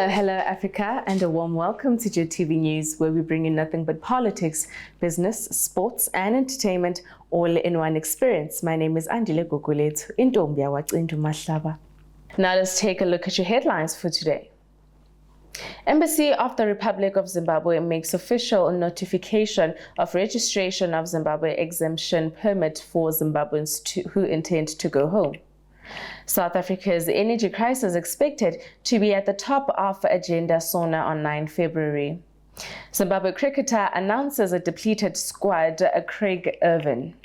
Hello Africa, and a warm welcome to JIT-TV News, where we bring you nothing but politics, business, sports and entertainment all in one experience. My name is Andile Gogolethu, Intombi yawacintu Mahlaba. Now let's take a look at your headlines for today. Embassy of the Republic of Zimbabwe makes official notification of registration of Zimbabwe exemption permit for Zimbabweans who intend to go home. South Africa's energy crisis expected to be at the top of agenda SONA on 9 February. Zimbabwe cricketer announces a depleted squad, Craig Irvin.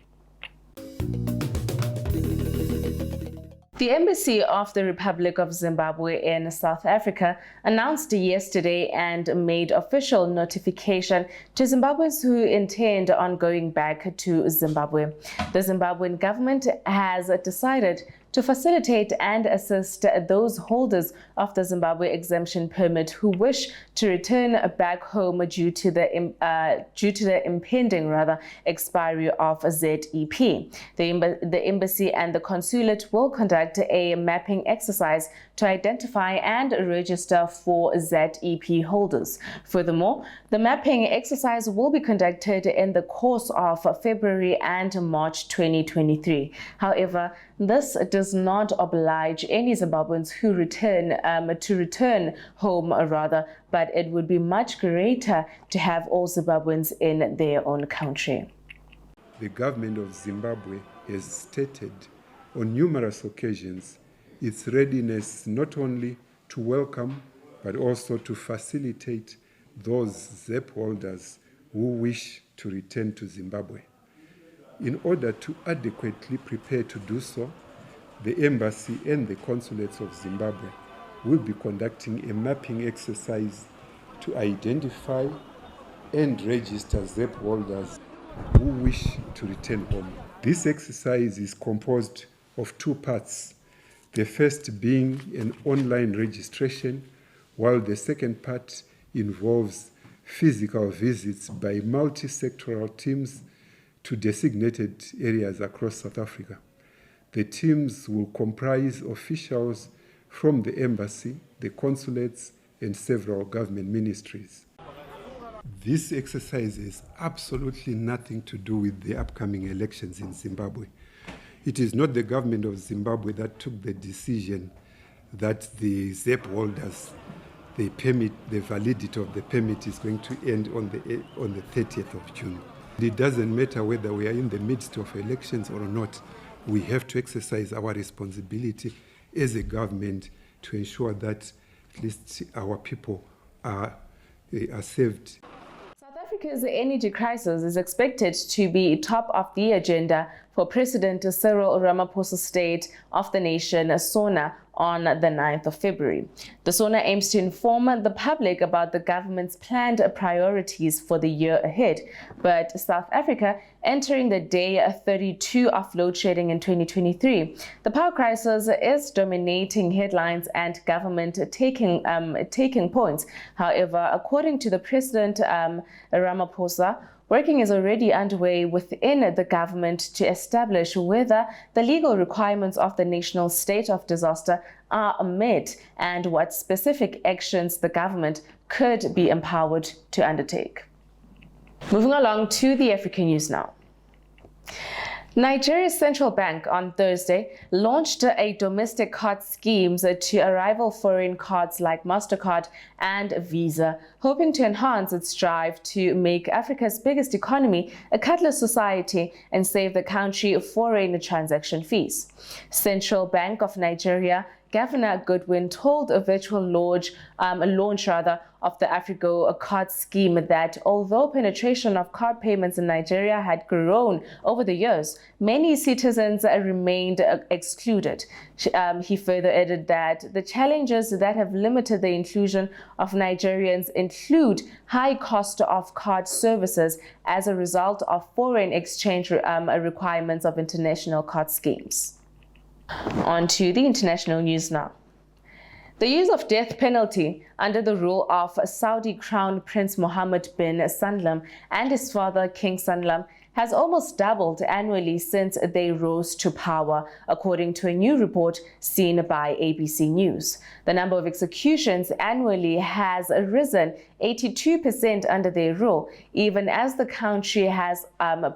The Embassy of the Republic of Zimbabwe in South Africa announced yesterday and made official notification to Zimbabweans who intend on going back to Zimbabwe. The Zimbabwean government has decided to facilitate and assist those holders of the Zimbabwe exemption permit who wish to return back home due to the impending expiry of ZEP. The embassy and the consulate will conduct a mapping exercise to identify and register for ZEP holders. Furthermore, the mapping exercise will be conducted in the course of February and March 2023. However, this does not oblige any Zimbabweans who return home, but it would be much greater to have all Zimbabweans in their own country. The government of Zimbabwe has stated on numerous occasions its readiness not only to welcome but also to facilitate those ZEP holders who wish to return to Zimbabwe. In order to adequately prepare to do so, the embassy and the consulates of Zimbabwe will be conducting a mapping exercise to identify and register ZEP holders who wish to return home. This exercise is composed of two parts, the first being an online registration, while the second part involves physical visits by multi-sectoral teams to designated areas across South Africa. The teams will comprise officials from the embassy, the consulates, and several government ministries. This exercise has absolutely nothing to do with the upcoming elections in Zimbabwe. It is not the government of Zimbabwe that took the decision that the ZEP holders, the validity of the permit is going to end on the 30th of June. It doesn't matter whether we are in the midst of elections or not. We have to exercise our responsibility as a government to ensure that at least our people are saved. South Africa's energy crisis is expected to be top of the agenda for President Cyril Ramaphosa's State of the Nation SONA on the 9th of February. The SONA aims to inform the public about the government's planned priorities for the year ahead. But South Africa entering the day 32 of load shedding in 2023, the power crisis is dominating headlines and government taking points. However, according to the President Ramaphosa, working is already underway within the government to establish whether the legal requirements of the national state of disaster are met and what specific actions the government could be empowered to undertake. Moving along to the African news now. Nigeria's central bank on Thursday launched a domestic card scheme to rival foreign cards like MasterCard and Visa, hoping to enhance its drive to make Africa's biggest economy a cardless society and save the country foreign transaction fees. Central Bank of Nigeria Governor Goodwin told a virtual launch of the Afrigo card scheme that although penetration of card payments in Nigeria had grown over the years, many citizens remained excluded. He further added that the challenges that have limited the inclusion of Nigerians include high cost of card services as a result of foreign exchange requirements of international card schemes. On to the international news now. The use of death penalty under the rule of Saudi Crown Prince Mohammed bin Salman and his father King Salman has almost doubled annually since they rose to power, according to a new report seen by ABC News. The number of executions annually has risen 82% under their rule, even as the country has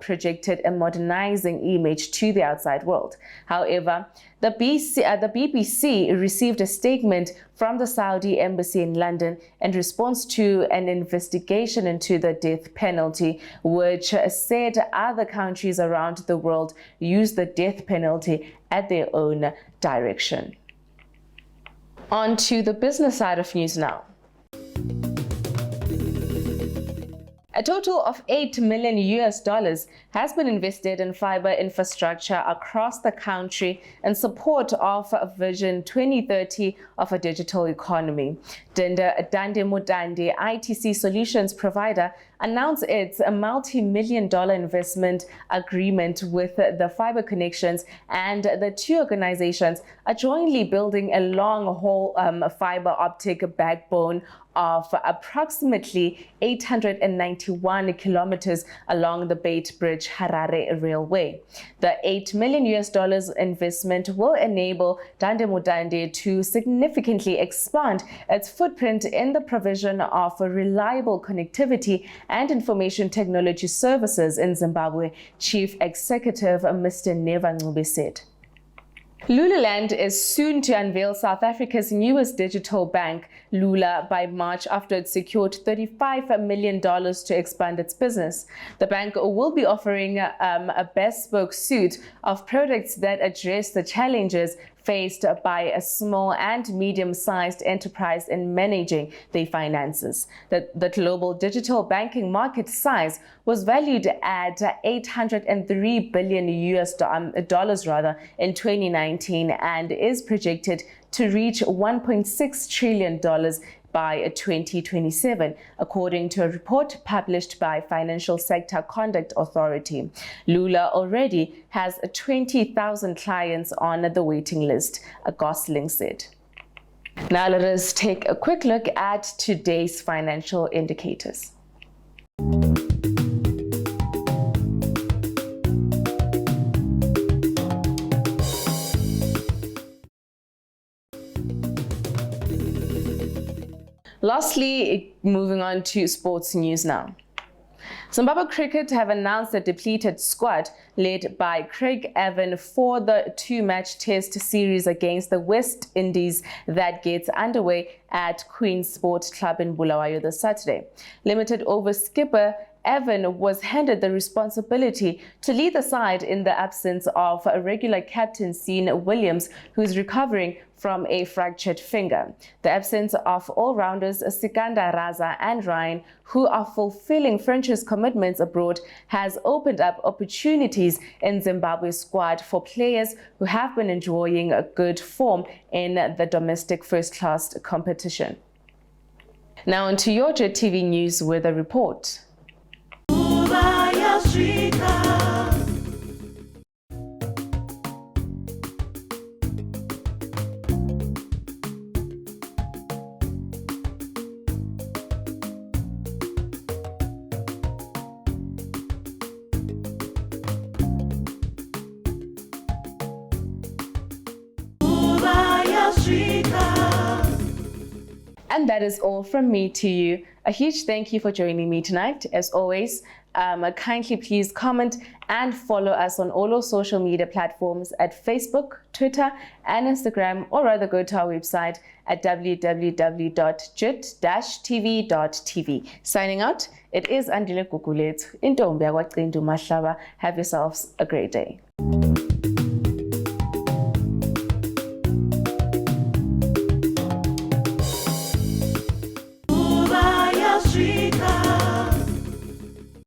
projected a modernizing image to the outside world. However, the BBC received a statement from the Saudi embassy in London in response to an investigation into the death penalty, which said other countries around the world use the death penalty at their own direction. On to the business side of news now. A total of $8 million has been invested in fiber infrastructure across the country in support of Vision 2030 of a digital economy. Dande Mutande, ITC solutions provider, announced its multi-million-dollar investment agreement with the Fiber Connections, and the two organizations are jointly building a long-haul fiber optic backbone of approximately 891 kilometers along the Beit Bridge-Harare Railway. The $8 million investment will enable Dande Mutande to significantly expand its footprint in the provision of reliable connectivity and information technology services in Zimbabwe, Chief Executive Mr. Neva Ncube said. Lulaland is soon to unveil South Africa's newest digital bank, Lula, by March after it secured $35 million to expand its business. The bank will be offering a bespoke suite of products that address the challenges faced by a small and medium-sized enterprise in managing their finances. The global digital banking market size was valued at $803 billion in 2019 and is projected to reach $1.6 trillion by 2027, according to a report published by Financial Sector Conduct Authority. Lula already has 20,000 clients on the waiting list, Gosling said. Now let us take a quick look at today's financial indicators. Lastly, moving on to sports news now. Zimbabwe Cricket have announced a depleted squad led by Craig Evan for the two-match test series against the West Indies that gets underway at Queen's Sport Club in Bulawayo this Saturday. Limited over skipper Evan was handed the responsibility to lead the side in the absence of regular captain Sean Williams, who is recovering from a fractured finger. The absence of all-rounders Sikanda Raza and Ryan, who are fulfilling French's commitments abroad, has opened up opportunities in Zimbabwe's squad for players who have been enjoying a good form in the domestic first-class competition. Now on to your JIT-TV News weather report. And that is all from me to you. A huge thank you for joining me tonight. As always, kindly please comment and follow us on all our social media platforms at Facebook, Twitter, and Instagram, or rather go to our website at www.JIT-TVzw. Signing out, it is Andile Kukulethu, Intombi yakwaCintu Mahlaba. Have yourselves a great day.